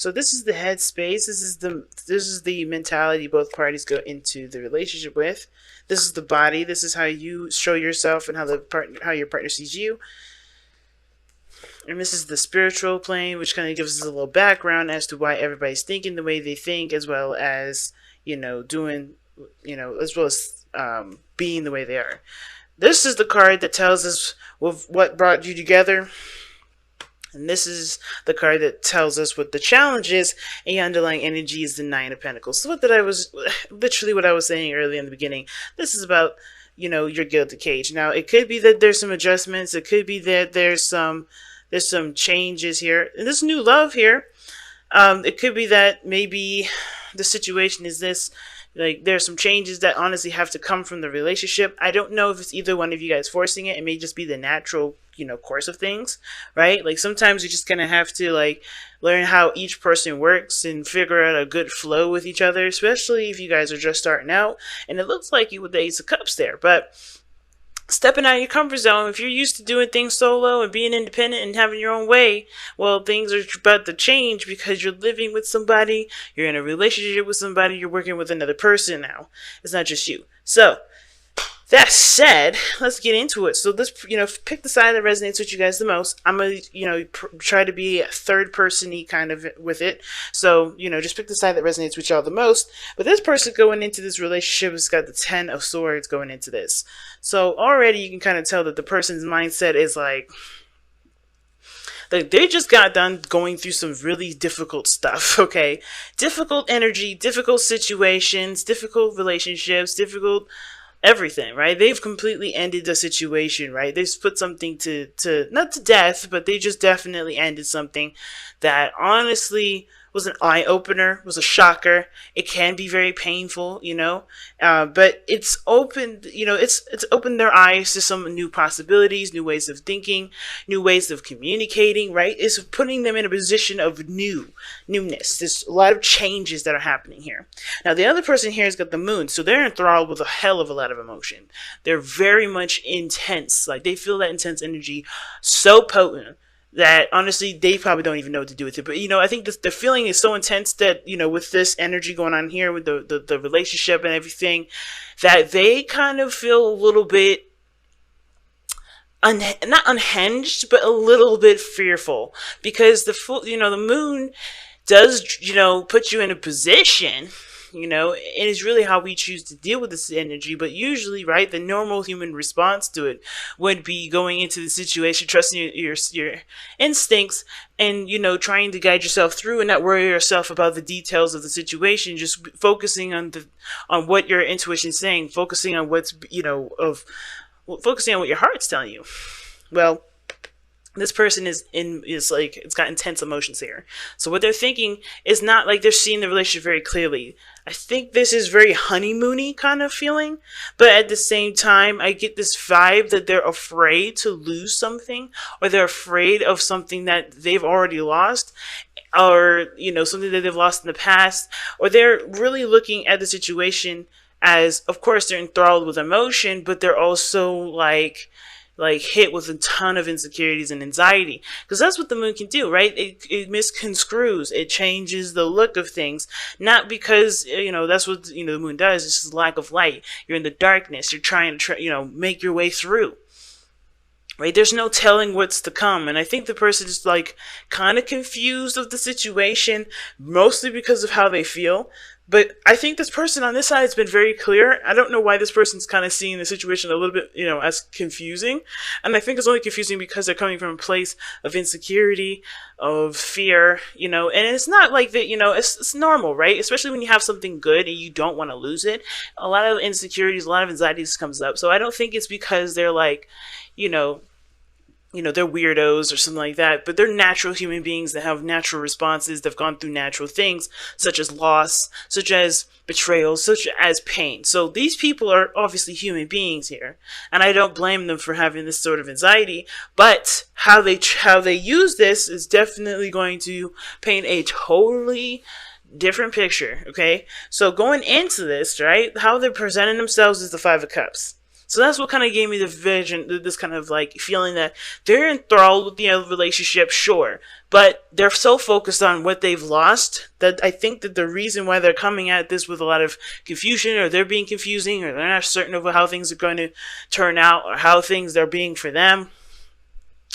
So this is the headspace. This is the mentality both parties go into the relationship with. This is the body. This is how you show yourself and how your partner sees you. And this is the spiritual plane, which kind of gives us a little background as to why everybody's thinking the way they think, as well as doing, as well as being the way they are. This is the card that tells us what brought you together. And this is the card that tells us what the challenge is, and your underlying energy is the Nine of Pentacles. So literally what I was saying earlier in the beginning. This is about, your gilded cage. Now, it could be that there's some adjustments. It could be that there's some changes here. And this new love here, it could be that maybe the situation is this. Like, there's some changes that honestly have to come from the relationship. I don't know if it's either one of you guys forcing it. It may just be the natural, course of things, right? Like, sometimes you just kind of have to, learn how each person works and figure out a good flow with each other, especially if you guys are just starting out. And it looks like you with the Ace of Cups there, but stepping out of your comfort zone, if you're used to doing things solo and being independent and having your own way, well, things are about to change because you're living with somebody, you're in a relationship with somebody, you're working with another person now. It's not just you. So, that said, let's get into it. So let's, pick the side that resonates with you guys the most. I'm going to, try to be a third person-y kind of with it. So, just pick the side that resonates with y'all the most. But this person going into this relationship has got the 10 of Swords going into this. So already you can kind of tell that the person's mindset is like they just got done going through some really difficult stuff, okay? Difficult energy, difficult situations, difficult relationships, difficult everything, right? They've completely ended the situation, right? They've put something to not to death, but they just definitely ended something that honestly was an eye-opener, was a shocker. It can be very painful, but it's opened, it's opened their eyes to some new possibilities, new ways of thinking, new ways of communicating, right? It's putting them in a position of newness. There's a lot of changes that are happening here. Now, the other person here has got the Moon, so they're enthralled with a hell of a lot of emotion. They're very much intense. Like, they feel that intense energy so potent that honestly they probably don't even know what to do with it. But I think the feeling is so intense that with this energy going on here with the relationship and everything, that they kind of feel a little bit not unhinged, but a little bit fearful, because the Moon does put you in a position. It is really how we choose to deal with this energy. But usually, right, the normal human response to it would be going into the situation, trusting your instincts, and trying to guide yourself through and not worry yourself about the details of the situation. Just focusing on what your intuition is saying, focusing on focusing on what your heart's telling you. Well, this person is like, it's got intense emotions here. So what they're thinking is not like they're seeing the relationship very clearly. I think this is very honeymoony kind of feeling, but at the same time, I get this vibe that they're afraid to lose something, or they're afraid of something that they've already lost, or something that they've lost in the past, or they're really looking at the situation as, of course, they're enthralled with emotion, but they're also like hit with a ton of insecurities and anxiety, because that's what the Moon can do, right? It misconstrues, it changes the look of things, not because that's what the Moon does. It's just lack of light. You're in the darkness. You're trying to make your way through. Right? There's no telling what's to come. And I think the person is kind of confused of the situation, mostly because of how they feel. But I think this person on this side has been very clear. I don't know why this person's kind of seeing the situation a little bit, as confusing. And I think it's only confusing because they're coming from a place of insecurity, of fear, and it's not like that, it's normal, right? Especially when you have something good and you don't want to lose it. A lot of insecurities, a lot of anxieties comes up. So I don't think it's because they're they're weirdos or something like that, but they're natural human beings that have natural responses. They've gone through natural things, such as loss, such as betrayal, such as pain. So these people are obviously human beings here, and I don't blame them for having this sort of anxiety, but how they use this is definitely going to paint a totally different picture, okay? So going into this, right, how they're presenting themselves is the Five of Cups. So that's what kind of gave me the vision, this kind of feeling that they're enthralled with the relationship, sure, but they're so focused on what they've lost that I think that the reason why they're coming at this with a lot of confusion, or they're being confusing, or they're not certain of how things are going to turn out, or how things are being for them,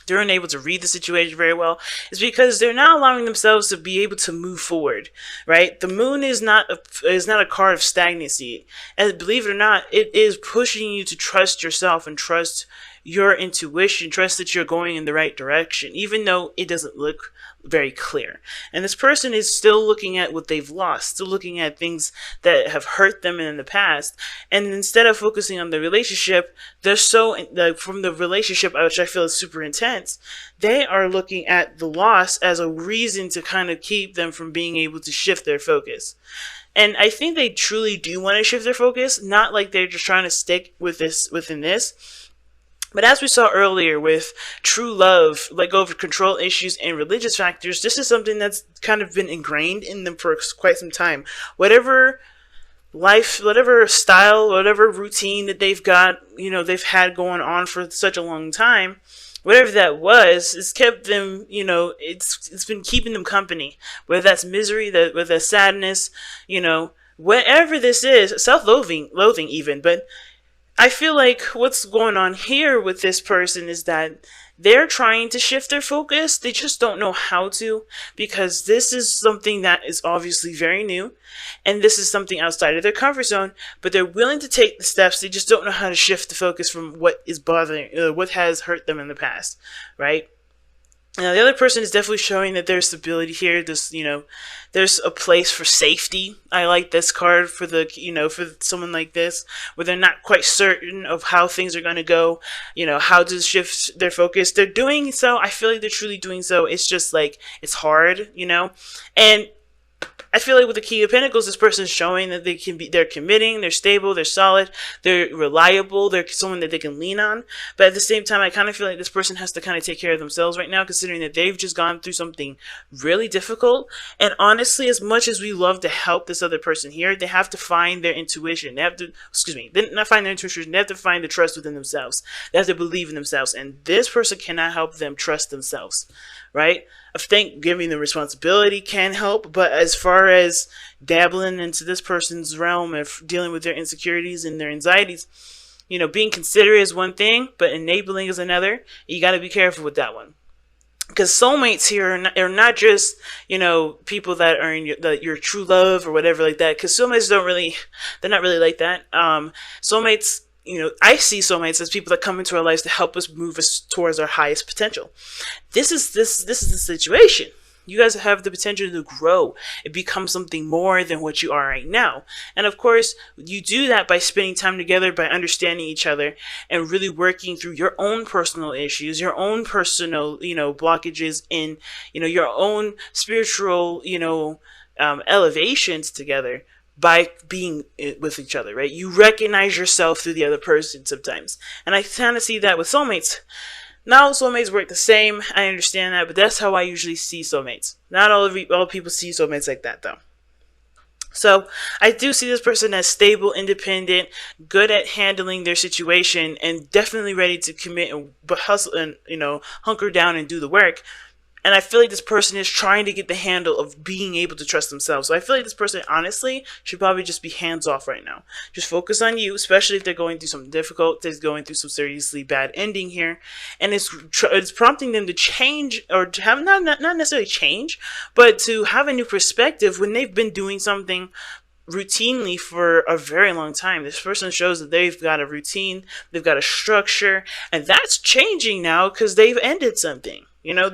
they're unable to read the situation very well, is because they're not allowing themselves to be able to move forward, right? The moon is not a card of stagnancy, and believe it or not, it is pushing you to trust yourself and trust your intuition, trust that you're going in the right direction, even though it doesn't look very clear. And this person is still looking at what they've lost, still looking at things that have hurt them in the past. And instead of focusing on the relationship, they're so, from the relationship, which I feel is super intense, they are looking at the loss as a reason to kind of keep them from being able to shift their focus. And I think they truly do want to shift their focus, not like they're just trying to stick with this within this. But as we saw earlier with true love, let go of control issues and religious factors, this is something that's kind of been ingrained in them for quite some time. Whatever life, whatever style, whatever routine that they've got, they've had going on for such a long time, whatever that was, it's kept them, it's been keeping them company. Whether that's misery, whether that's sadness, whatever this is, self-loathing even, but I feel like what's going on here with this person is that they're trying to shift their focus. They just don't know how to, because this is something that is obviously very new, and this is something outside of their comfort zone, but they're willing to take the steps. They just don't know how to shift the focus from what is bothering, what has hurt them in the past, right? Now, the other person is definitely showing that there's stability here. There's a place for safety. I like this card for for someone like this, where they're not quite certain of how things are going to go, how to shift their focus. They're doing so. I feel like they're truly doing so. It's just like, it's hard, and I feel like with the King of Pentacles, this person is showing that they're committing, they're stable, they're solid, they're reliable, they're someone that they can lean on. But at the same time, I kind of feel like this person has to kind of take care of themselves right now, considering that they've just gone through something really difficult. And honestly, as much as we love to help this other person here, they have to find their intuition. They have to, not find their intuition, they have to find the trust within themselves. They have to believe in themselves. And this person cannot help them trust themselves, right? I think giving them responsibility can help, but as far as dabbling into this person's realm of dealing with their insecurities and their anxieties, being considerate is one thing, but enabling is another. You got to be careful with that one. Because soulmates here are not just, people that are in your true love or whatever like that. Because soulmates they're not really like that. Soulmates, I see soulmates as people that come into our lives to help us move us towards our highest potential. This is the situation. You guys have the potential to grow and become something more than what you are right now. And of course, you do that by spending time together, by understanding each other, and really working through your own personal issues, your own personal, blockages in, your own spiritual, elevations together. By being with each other, right? You recognize yourself through the other person sometimes. And I kind of see that with soulmates. Not all soulmates work the same. I understand that, but that's how I usually see soulmates. Not all people see soulmates like that, though. So I do see this person as stable, independent, good at handling their situation, and definitely ready to commit and hustle and, hunker down and do the work. And I feel like this person is trying to get the handle of being able to trust themselves. So I feel like this person, honestly, should probably just be hands off right now. Just focus on you, especially if they're going through something difficult. They're going through some seriously bad ending here. And it's prompting them to change, or to have, not necessarily change, but to have a new perspective when they've been doing something routinely for a very long time. This person shows that they've got a routine, they've got a structure, and that's changing now because they've ended something.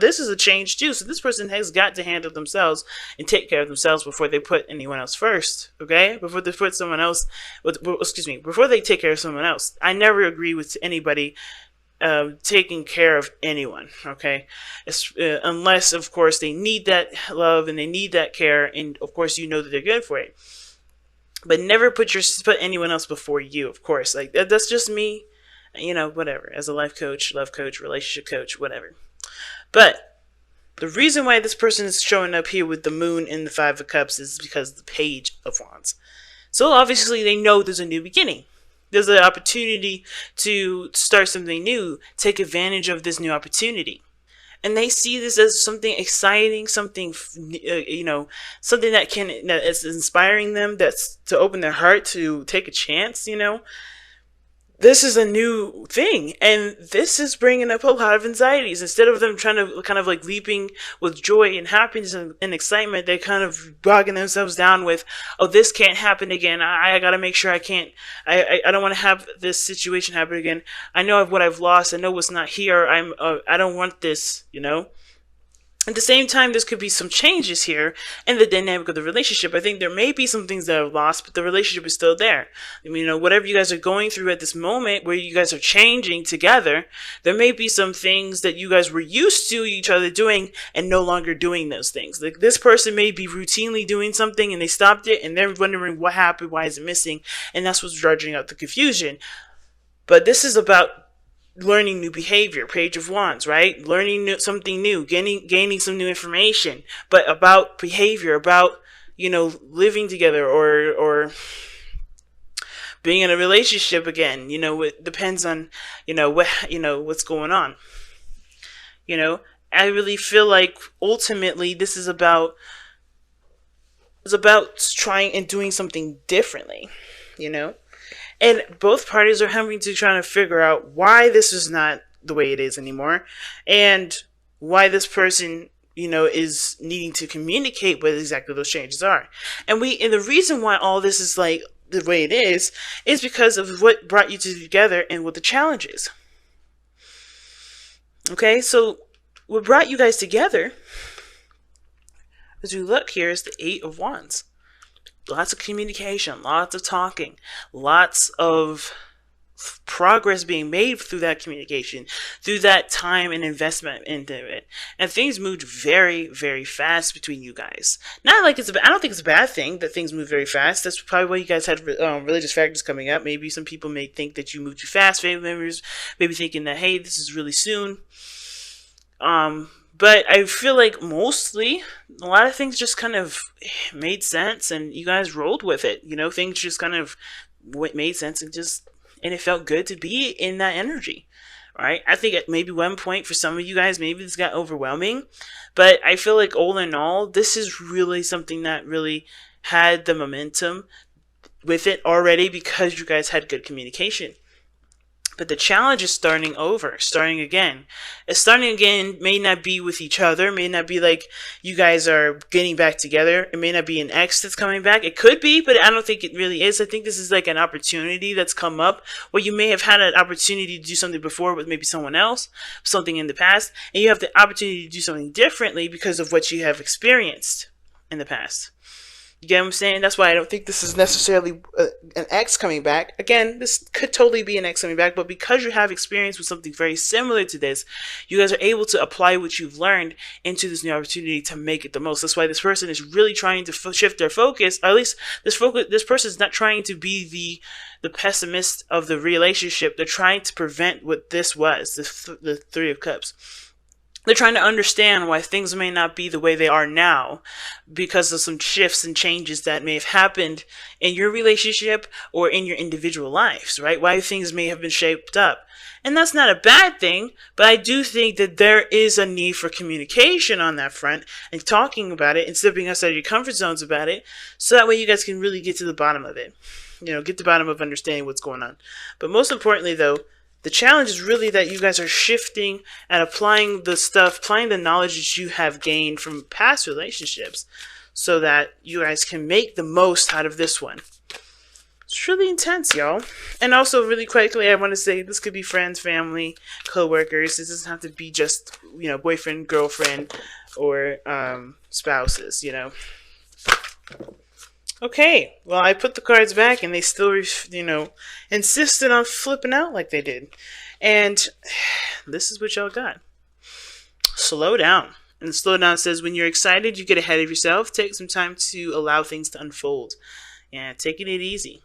This is a change too. So this person has got to handle themselves and take care of themselves before they put anyone else first. Okay? Before they put someone else, before they take care of someone else. I never agree with anybody taking care of anyone. Okay? Unless, of course, they need that love and they need that care, and of course you know that they're good for it. But never put anyone else before you. Of course, like that's just me. Whatever. As a life coach, love coach, relationship coach, whatever. But the reason why this person is showing up here with the moon and the Five of Cups is because of the Page of Wands. So obviously they know there's a new beginning. There's an opportunity to start something new. Take advantage of this new opportunity. and they see this as something exciting, something something that is inspiring them, that's to open their heart to take a chance. This is a new thing, and this is bringing up a lot of anxieties. Instead of them trying to kind of like leaping with joy and happiness and excitement, they kind of bogging themselves down with, oh, this can't happen again. I gotta make sure I don't want to have this situation happen again. I know what I've lost. I know what's not here. I don't want this. At the same time, there could be some changes here in the dynamic of the relationship. I think there may be some things that are lost, but the relationship is still there. Whatever you guys are going through at this moment, where you guys are changing together, there may be some things that you guys were used to each other doing and no longer doing those things. Like, this person may be routinely doing something and they stopped it and they're wondering what happened, why is it missing? And that's what's dredging out the confusion. But this is about learning new behavior, Page of Wands, right? Learning something new, gaining some new information, but about behavior, about living together or being in a relationship again. It depends on what's going on. I really feel like ultimately this is about trying and doing something differently. And both parties are having to try to figure out why this is not the way it is anymore, and why this person, is needing to communicate what exactly those changes are. And the reason why all this is like the way it is because of what brought you two together and what the challenge is. Okay, so what brought you guys together, as we look here, is the Eight of Wands. Lots of communication, lots of talking, lots of progress being made through that communication, through that time and investment into it. And things moved very, very fast between you guys. Not like I don't think it's a bad thing that things move very fast. That's probably why you guys had religious factors coming up. Maybe some people may think that you moved too fast. Family members maybe thinking that, hey, this is really soon. But I feel like mostly a lot of things just kind of made sense and you guys rolled with it. Things just kind of made sense and it felt good to be in that energy, right? I think at maybe one point for some of you guys, maybe this got overwhelming, but I feel like all in all, this is really something that really had the momentum with it already because you guys had good communication. But the challenge is starting again. Starting again may not be with each other, may not be like you guys are getting back together. It may not be an ex that's coming back. It could be, but I don't think it really is. I think this is like an opportunity that's come up where you may have had an opportunity to do something before with maybe someone else, something in the past, and you have the opportunity to do something differently because of what you have experienced in the past. You get what I'm saying? That's why I don't think this is necessarily an ex coming back. Again, this could totally be an ex coming back, but because you have experience with something very similar to this, you guys are able to apply what you've learned into this new opportunity to make it the most. That's why this person is really trying to shift their focus. At least this person is not trying to be the pessimist of the relationship. They're trying to prevent what this was, the Three of Cups. They're trying to understand why things may not be the way they are now because of some shifts and changes that may have happened in your relationship or in your individual lives, right? Why things may have been shaped up. And that's not a bad thing, but I do think that there is a need for communication on that front and talking about it and stepping outside of your comfort zones about it so that way you guys can really get to the bottom of it. Get to the bottom of understanding what's going on. But most importantly, though, the challenge is really that you guys are shifting and applying the knowledge that you have gained from past relationships so that you guys can make the most out of this one. It's really intense, y'all. And also, really quickly, I want to say this could be friends, family, co-workers. This doesn't have to be just, boyfriend, girlfriend, or spouses, Okay, well, I put the cards back and they still, insisted on flipping out like they did. And this is what y'all got. Slow down. And slow down says, when you're excited, you get ahead of yourself. Take some time to allow things to unfold. Yeah, taking it easy.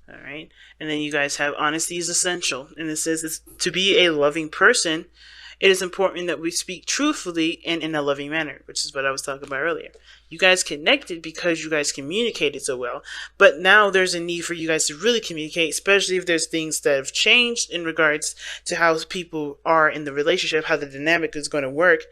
All right. And then you guys have honesty is essential. And it says it's to be a loving person it is important that we speak truthfully and in a loving manner, which is what I was talking about earlier. You guys connected because you guys communicated so well, but now there's a need for you guys to really communicate, especially if there's things that have changed in regards to how people are in the relationship, how the dynamic is going to work,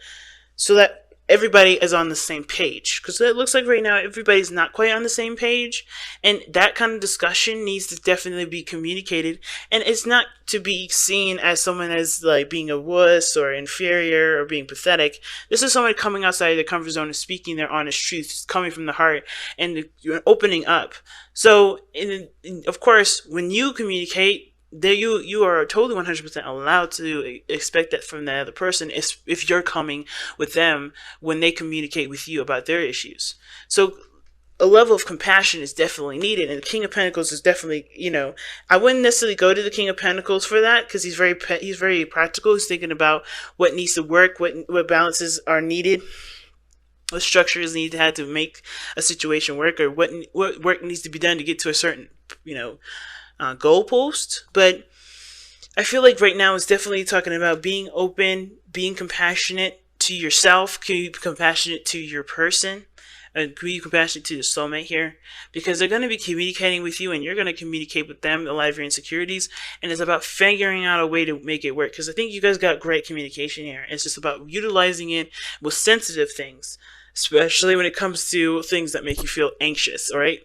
so that everybody is on the same page. Because it looks like right now everybody's not quite on the same page, and that kind of discussion needs to definitely be communicated. And it's not to be seen as someone as like being a wuss or inferior or being pathetic. This is someone coming outside of their comfort zone and speaking their honest truths, coming from the heart, and opening up. So, of course, when you communicate, there you are totally 100% allowed to expect that from the other person if you're coming with them when they communicate with you about their issues. So a level of compassion is definitely needed, and the King of Pentacles is definitely, I wouldn't necessarily go to the King of Pentacles for that, because he's very practical. He's thinking about what needs to work, what balances are needed, what structures need to have to make a situation work, or what work needs to be done to get to a certain goalpost. But I feel like right now it's definitely talking about being open, being compassionate to yourself, be compassionate to your person, and be compassionate to the soulmate here, because they're going to be communicating with you and you're going to communicate with them a lot of your insecurities, and it's about figuring out a way to make it work, because I think you guys got great communication here. It's just about utilizing it with sensitive things, especially when it comes to things that make you feel anxious, all right?